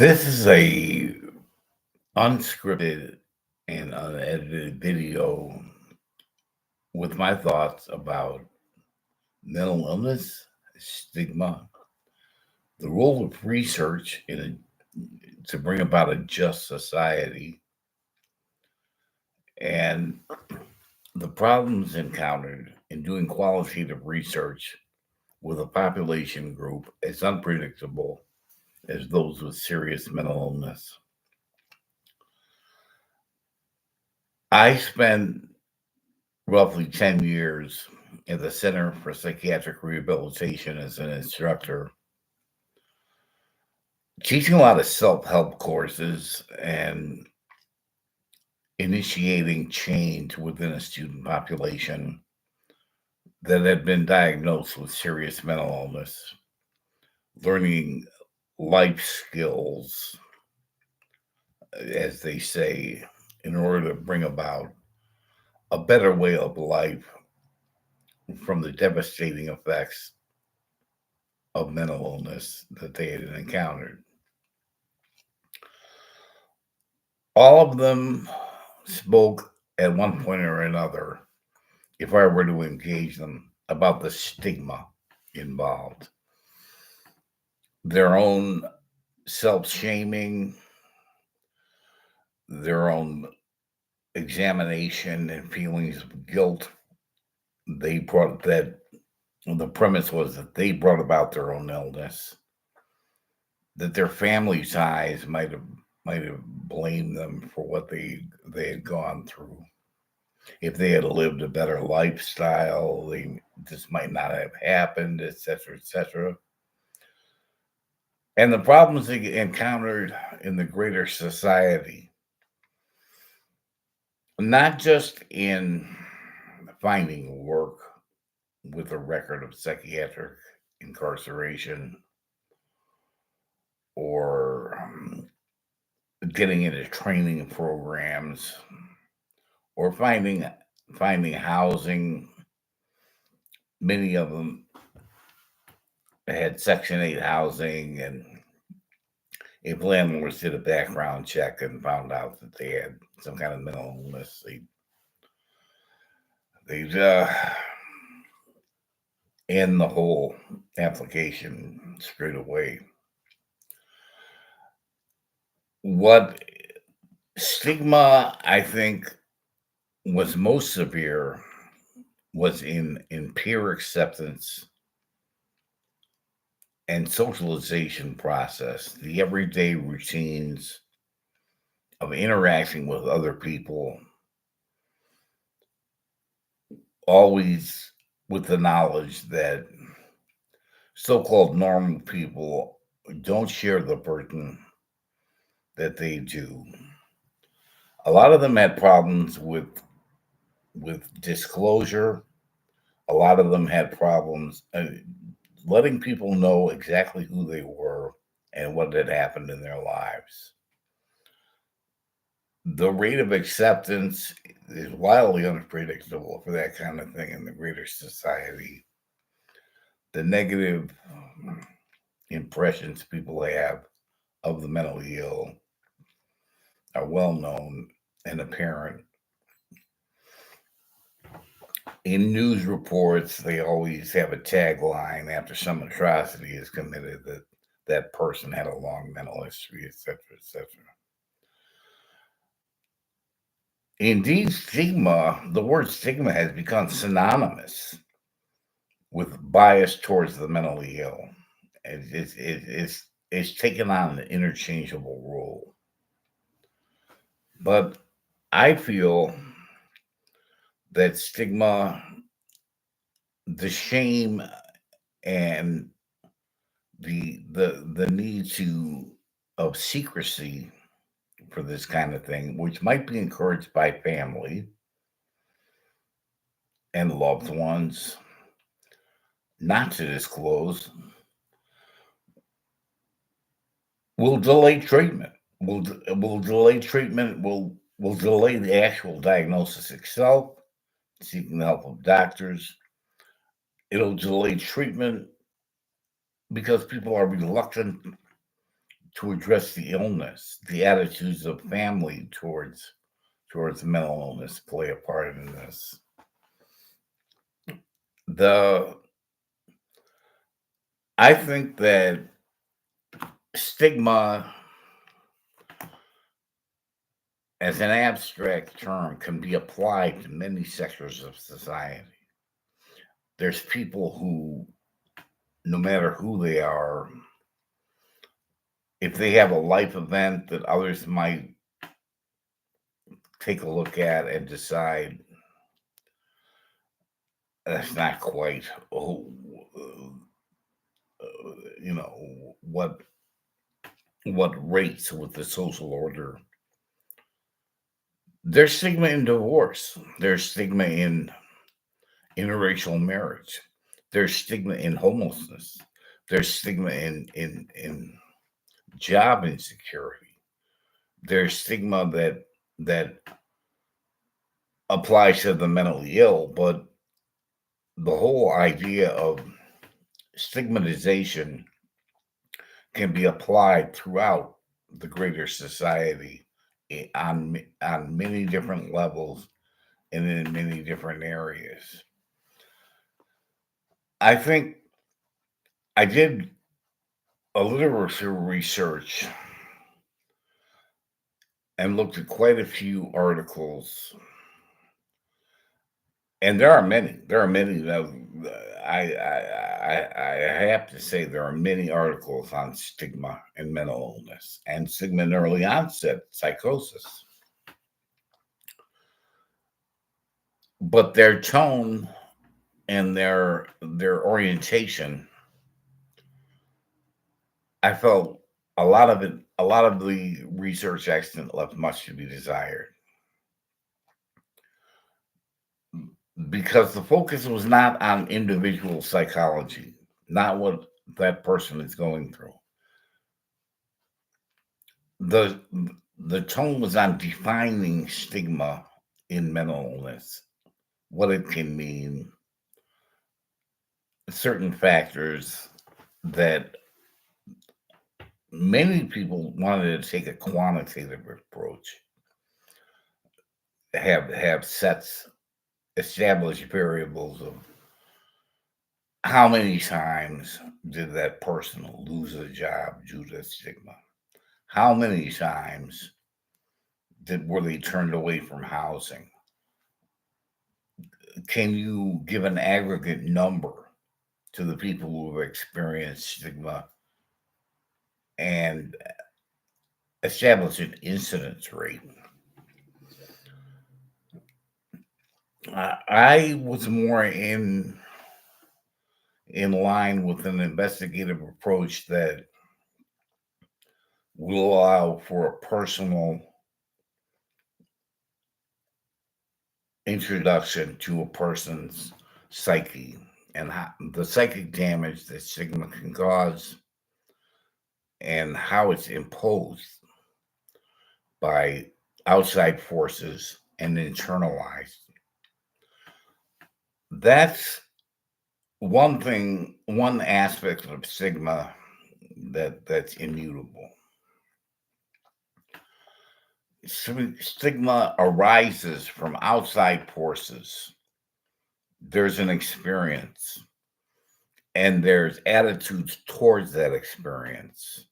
This is a unscripted and unedited video with my thoughts about mental illness, stigma, the role of research to bring about a just society, and the problems encountered in doing qualitative research with a population group as unpredictable as those with serious mental illness. I spent roughly 10 years at the Center for Psychiatric Rehabilitation as an instructor, teaching a lot of self help courses and initiating change within a student population that had been diagnosed with serious mental illness, learning life skills, as they say, in order to bring about a better way of life from the devastating effects of mental illness that they had encountered. All of them spoke at one point or another, if I were to engage them, about the stigma involved, their own self shaming, their own examination and feelings of guilt. They brought that, the premise was that they brought about their own illness, that their family ties might have blamed them for what they had gone through. If they had lived a better lifestyle, this might not have happened, etc., etc. And the problems they encountered in the greater society, not just in finding work with a record of psychiatric incarceration or getting into training programs or finding housing. Many of them had Section 8 housing, and if landlords did a background check and found out that they had some kind of mental illness, they'd end the whole application straight away. What stigma, I think, was most severe was in peer acceptance and socialization process, the everyday routines of interacting with other people, always with the knowledge that so-called normal people don't share the burden that they do. A lot of them had problems with disclosure. A lot of them had problems letting people know exactly who they were and what had happened in their lives. The rate of acceptance is wildly unpredictable for that kind of thing in the greater society. The negative impressions people have of the mentally ill are well known and apparent. In news reports, they always have a tagline after some atrocity is committed that that person had a long mental history, etc., etc. Indeed, the word stigma has become synonymous with bias towards the mentally ill. It's taken on an interchangeable role. But I feel that stigma, the shame, and the need to of secrecy for this kind of thing, which might be encouraged by family and loved ones, not to disclose, will delay treatment. Will delay treatment. Will delay the actual diagnosis itself. Seeking the help of doctors. It'll delay treatment because people are reluctant to address the illness. The attitudes of family towards mental illness play a part in this. The I think that stigma as an abstract term can be applied to many sectors of society. There's people who, no matter who they are, if they have a life event that others might take a look at and decide that's not quite, you know, what rates with the social order. There's stigma in divorce. There's stigma in interracial marriage. There's stigma in homelessness. There's stigma in job insecurity. There's stigma that applies to the mentally ill, but the whole idea of stigmatization can be applied throughout the greater society on many different levels and in many different areas. I think I did a literature research and looked at quite a few articles, and there are many. There are many that I have to say there are many articles on stigma and mental illness and stigma in early onset psychosis, but their tone and their orientation, I felt a lot of the research accident left much to be desired because the focus was not on individual psychology, not what that person is going through. The the tone was on defining stigma in mental illness, what it can mean, certain factors that many people wanted to take a quantitative approach, have sets, established variables of how many times did that person lose a job due to stigma? How many times were they turned away from housing? Can you give an aggregate number to the people who have experienced stigma and establish an incidence rate? I was more in line with an investigative approach that will allow for a personal introduction to a person's psyche and how, the psychic damage that stigma can cause and how it's imposed by outside forces and internalized. That's one aspect of stigma that's immutable. Stigma arises from outside forces. There's an experience, and there's attitudes towards that experience,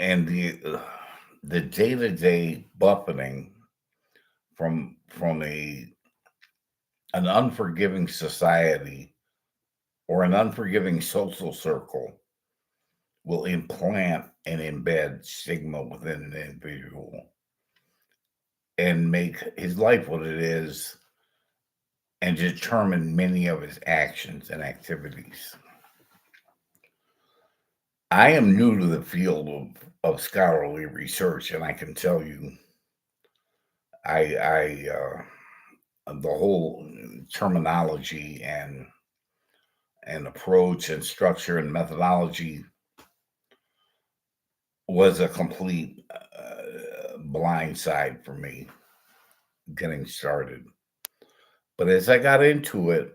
and the day to day buffeting from a an unforgiving society or an unforgiving social circle will implant and embed stigma within an individual and make his life what it is and determine many of his actions and activities. I am new to the field of scholarly research, and I can tell you, the whole terminology and approach and structure and methodology was a complete blind side for me getting started. But as I got into it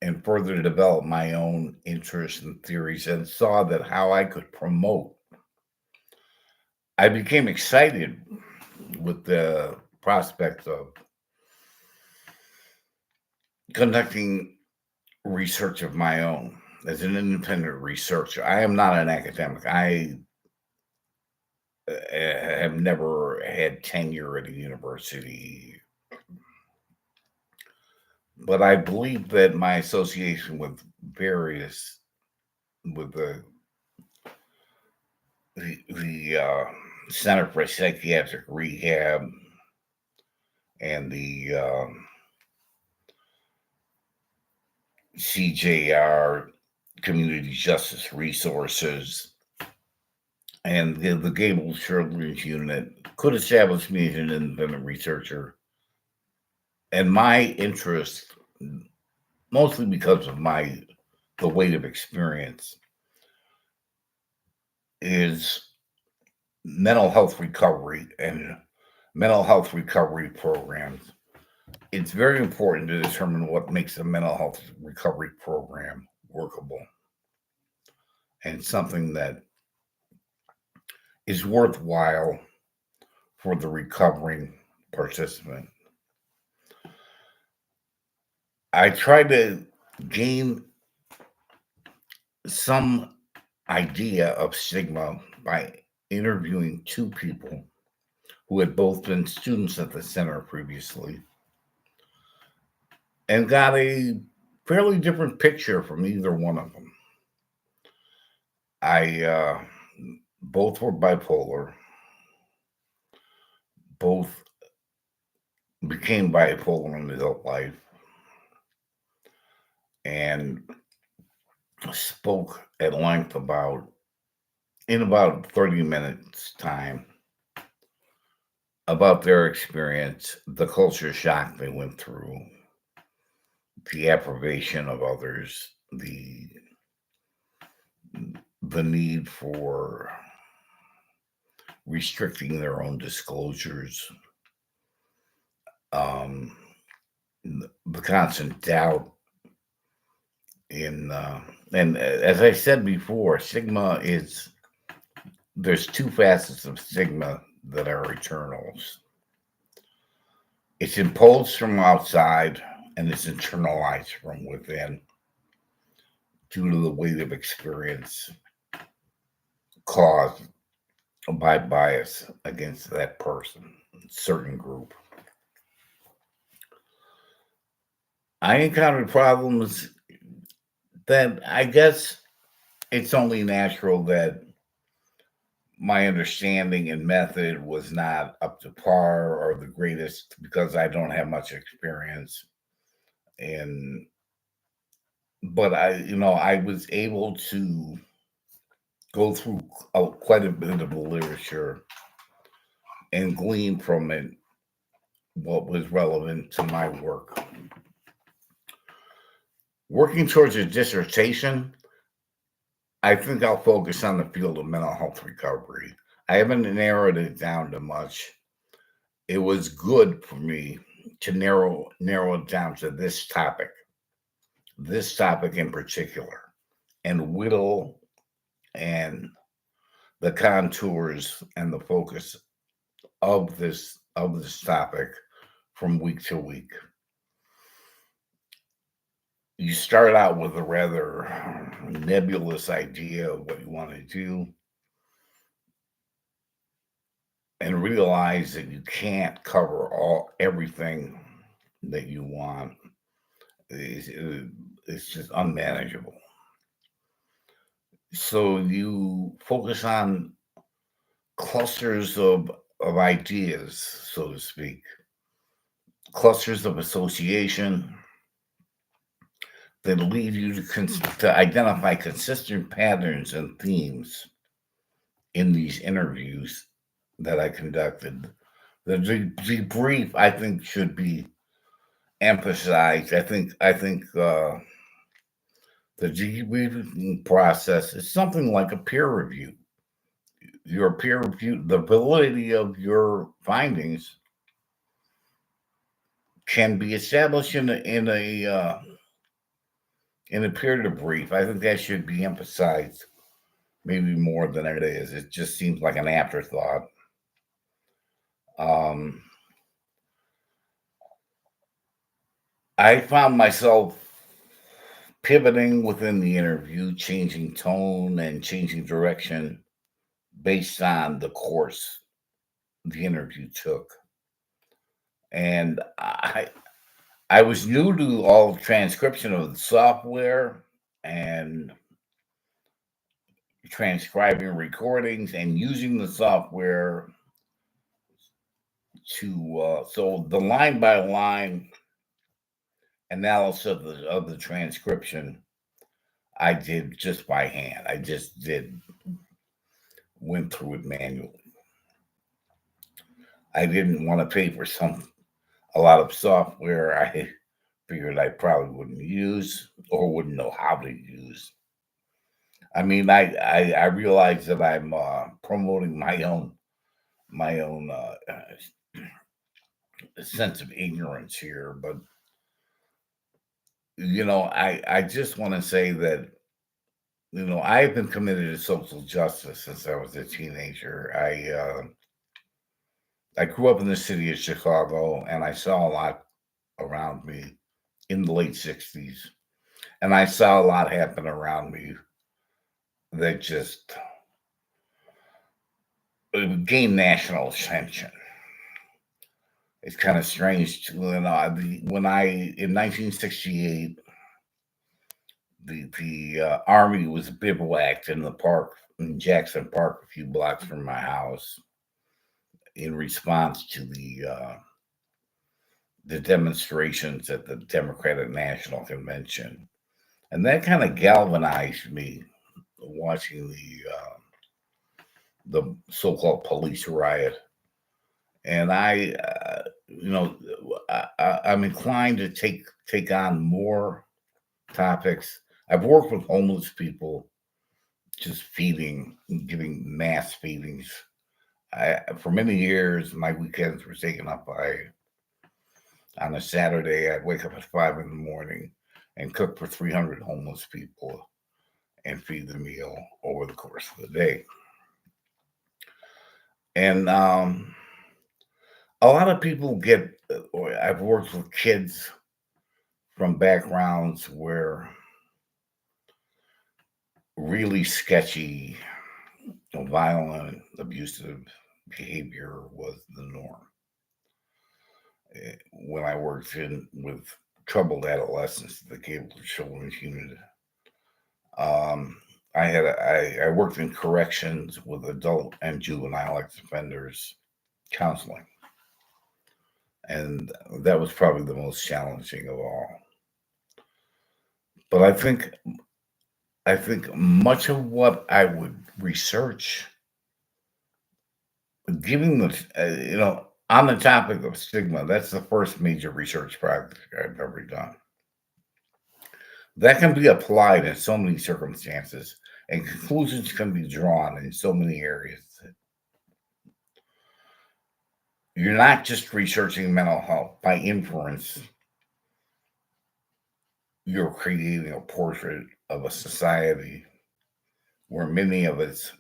and further develop my own interests and theories, and saw that how I could promote. I became excited with the prospect of conducting research of my own as an independent researcher. I am not an academic. I have never had tenure at a university, but I believe that my association with various with the Center for Psychiatric Rehab and the CJR Community Justice Resources and the Gable Children's Unit could establish me as an independent researcher. And my interest, mostly because of the weight of experience, is mental health recovery and mental health recovery programs. It's very important to determine what makes a mental health recovery program workable and something that is worthwhile for the recovering participant. I try to gain some idea of stigma by interviewing two people who had both been students at the center previously and got a fairly different picture from either one of them. I both were bipolar, both became bipolar in adult life, and spoke at length in about 30 minutes time about their experience, the culture shock they went through, the approbation of others, the need for restricting their own disclosures, um, the constant doubt in, and as I said before, stigma is, there's two facets of stigma that are eternals. It's imposed from outside and it's internalized from within due to the weight of experience caused by bias against that person, certain group. I encountered problems that I guess it's only natural that my understanding and method was not up to par or the greatest because I don't have much experience. And but I was able to go through quite a bit of the literature and glean from it what was relevant to my work. Working towards a dissertation, I think I'll focus on the field of mental health recovery. I haven't narrowed it down to much. It was good for me to narrow it down to this topic in particular, and whittle and the contours and the focus of this topic from week to week. You start out with a rather nebulous idea of what you want to do and realize that you can't cover everything that you want. It's just unmanageable. So you focus on clusters of ideas, so to speak, clusters of association that lead you to identify consistent patterns and themes in these interviews that I conducted. The debrief, I think, should be emphasized. I think the debriefing process is something like a peer review. Your peer review, the validity of your findings can be established in a in a period of brief. I think that should be emphasized maybe more than it is. It just seems like an afterthought. Um, I found myself pivoting within the interview, changing tone and changing direction based on the course the interview took. And I was new to all transcription of the software and transcribing recordings and using the software to so the line by line analysis of the transcription I did just by hand. I just did went through it manually. I didn't want to pay for a lot of software I figured I probably wouldn't use or wouldn't know how to use. I mean, I realize that I'm promoting my own sense of ignorance here, but I just want to say that I've been committed to social justice since I was a teenager. I grew up in the city of Chicago, and I saw a lot around me in the late '60s, and I saw a lot happen around me that just gained national attention. It's kind of strange to when I in 1968 the army was bivouacked in the park in Jackson Park, a few blocks from my house, in response to the demonstrations at the Democratic National Convention, and that kind of galvanized me watching the so-called police riot. And I'm inclined to take on more topics. I've worked with homeless people, just feeding, giving mass feedings. For many years, my weekends were taken up by, on a Saturday, I'd wake up at 5 in the morning and cook for 300 homeless people and feed the meal over the course of the day. And a lot of people or I've worked with kids from backgrounds where really sketchy, violent, abusive behavior was the norm. When I worked with troubled adolescents at the Cable Children's Unit, um, I worked in corrections with adult and juvenile ex offenders counseling, and that was probably the most challenging of all. But I think much of what I would research, giving the on the topic of stigma, that's the first major research project I've ever done. That can be applied in so many circumstances, and conclusions can be drawn in so many areas. You're not just researching mental health by inference. You're creating a portrait of a society where many of its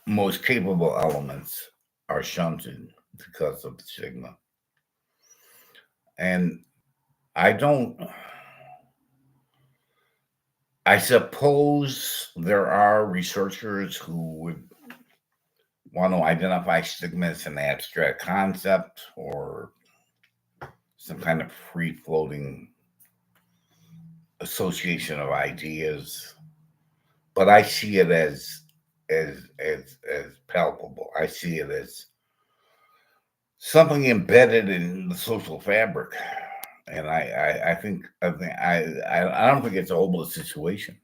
most capable elements are shunted because of stigma. And I don't, I suppose there are researchers who would want to identify stigma as an abstract concept or some kind of free floating association of ideas, but I see it as palpable. I see it as something embedded in the social fabric, and I don't think it's a hopeless situation.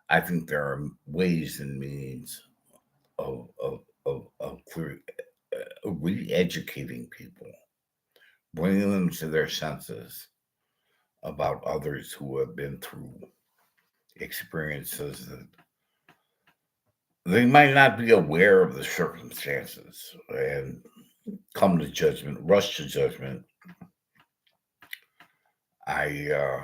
I think there are ways and means of re-educating people, bringing them to their senses about others who have been through experiences that they might not be aware of the circumstances and come to rush to judgment. I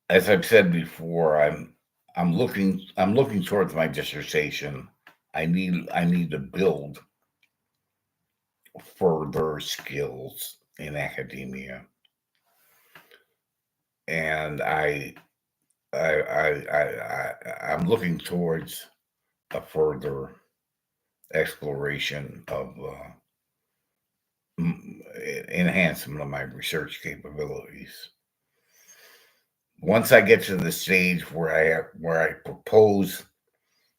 as I've said before, I'm looking towards my dissertation. I need to build further skills in academia, and I'm looking towards a further exploration of enhancement of my research capabilities. Once I get to the stage where I propose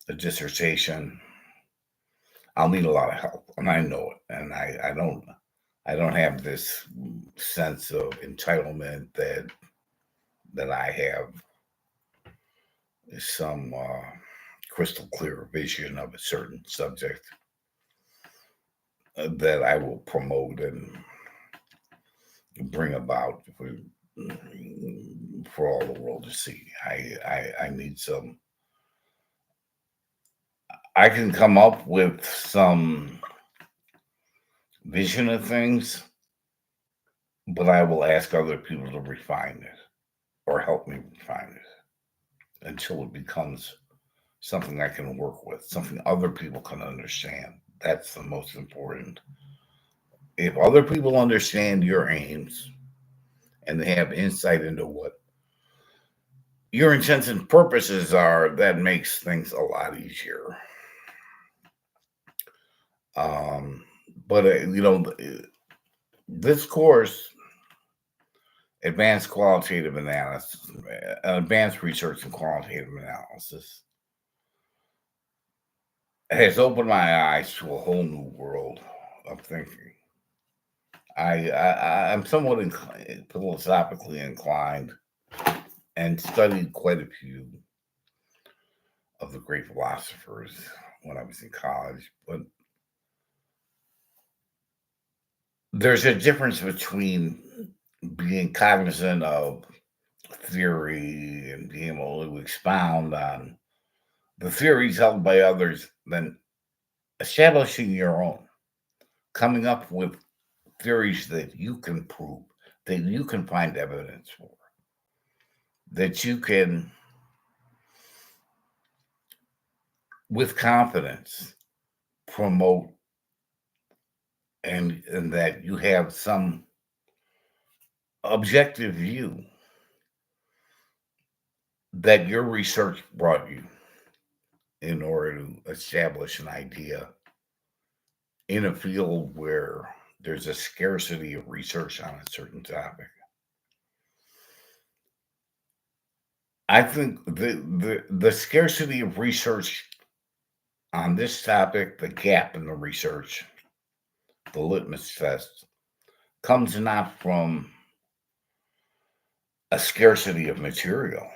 a dissertation, I'll need a lot of help, and I know it. And I don't have this sense of entitlement that I have some crystal clear vision of a certain subject that I will promote and bring about for all the world to see. I need some. I can come up with some vision of things, but I will ask other people to refine it or help me refine it until it becomes something I can work with, something other people can understand. That's the most important. If other people understand your aims and they have insight into what your intents and purposes are, that makes things a lot easier. Um, but this course, advanced research and qualitative analysis, has opened my eyes to a whole new world of thinking. I'm somewhat philosophically inclined and studied quite a few of the great philosophers when I was in college, but there's a difference between being cognizant of theory and being able to expound on the theories held by others than establishing your own, coming up with theories that you can prove, that you can find evidence for, that you can, with confidence, promote, and that you have some objective view that your research brought you in order to establish an idea in a field where there's a scarcity of research on a certain topic. I think the scarcity of research on this topic, the gap in the research, the litmus test, comes not from a scarcity of material.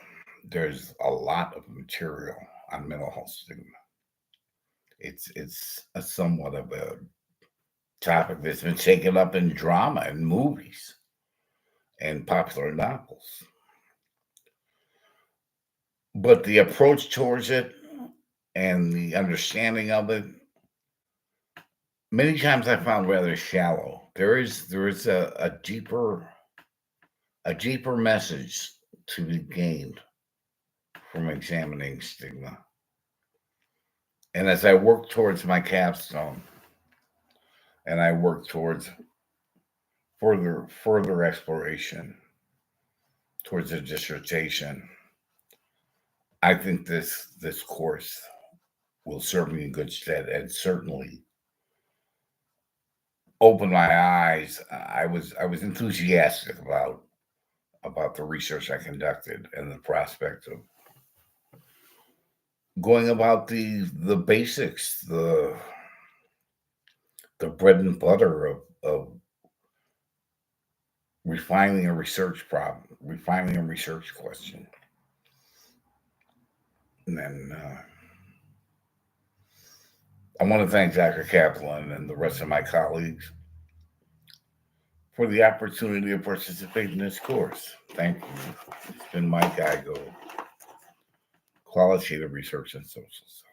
There's a lot of material on mental health stigma. It's a somewhat of a topic that's been taken up in drama and movies and popular novels. But the approach towards it and the understanding of it, many times I found rather shallow. There is a deeper message to be gained from examining stigma. And as I work towards my capstone and I work towards further exploration towards a dissertation, I think this course will serve me in good stead and certainly open my eyes. I was enthusiastic about the research I conducted and the prospect of going about the basics, the bread and butter of refining a research problem, refining a research question. And then I want to thank Dr. Kaplan and the rest of my colleagues for the opportunity to participate in this course. Thank you. It's been Mike Igo, Qualitative Research and Social Science.